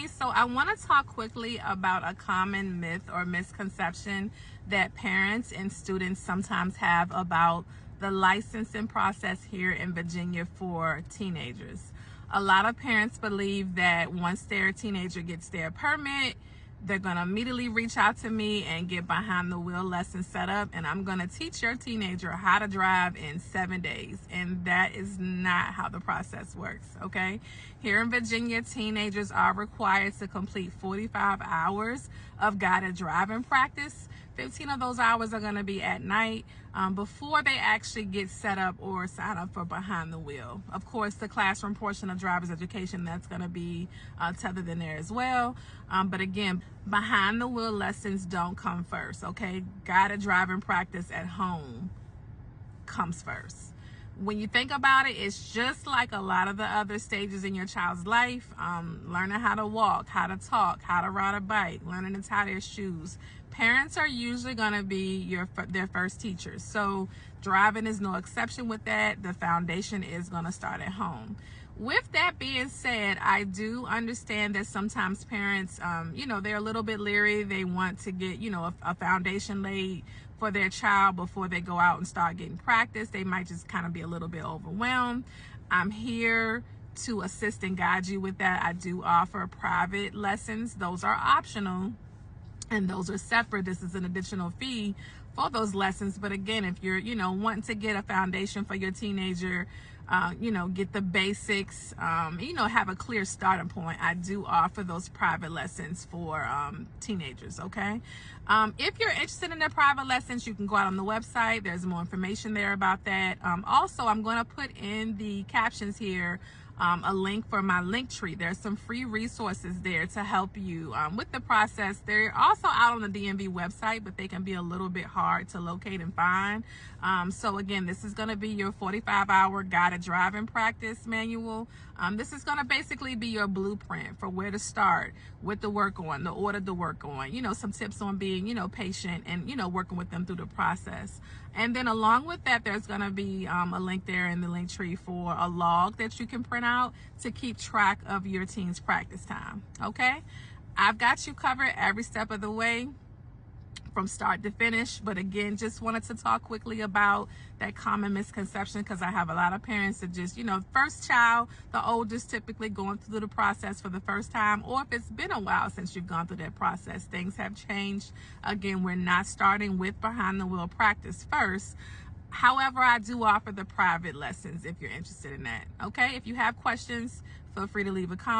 me. So I want to talk quickly about a common myth or misconception that parents and students sometimes have about the licensing process here in Virginia for teenagers. A lot of parents believe that once their teenager gets their permit, they're going to immediately reach out to me and get behind the wheel lessons set up, and I'm going to teach your teenager how to drive in 7 days. And that is not how the process works, okay? Here in Virginia, teenagers are required to complete 45 hours of guided driving practice. 15 of those hours are going to be at night before they actually get set up or sign up for behind the wheel. Of course, the classroom portion of driver's education, that's going to be tethered in there as well. But again, behind the wheel lessons don't come first, okay? Guided driving practice at home comes first. When you think about it, it's just like a lot of the other stages in your child's life. Learning how to walk, how to talk, how to ride a bike, learning to tie their shoes. Parents are usually going to be their first teachers. So driving is no exception with that. The foundation is going to start at home. With that being said, I do understand that sometimes parents, they're a little bit leery. They want to get, a foundation laid for their child before they go out and start getting practice. They might just kind of be a little bit overwhelmed. I'm here to assist and guide you with that. I do offer private lessons. Those are optional and those are separate. This is an additional fee for those lessons. But again, if you're, wanting to get a foundation for your teenager, get the basics, have a clear starting point, I do offer those private lessons for teenagers, okay? If you're interested in the private lessons, you can go out on the website. There's more information there about that. Also, I'm going to put in the captions here a link for my Linktree. There's some free resources there to help you with the process. They're also out on the DMV website, but they can be a little bit hard to locate and find. So again, this is going to be your 45-hour guided driving practice manual. This is going to basically be your blueprint for where to start, what to work on, the order to work on, some tips on being, patient and, working with them through the process. And then along with that, there's going to be a link there in the Linktree for a log that you can print out to keep track of your teen's practice time, okay? I've got you covered every step of the way from start to finish. But again, just wanted to talk quickly about that common misconception, because I have a lot of parents that just, first child, the oldest, typically going through the process for the first time, or if it's been a while since you've gone through that process, things have changed. Again, we're not starting with behind the wheel practice first. However, I do offer the private lessons if you're interested in that, okay? If you have questions, feel free to leave a comment.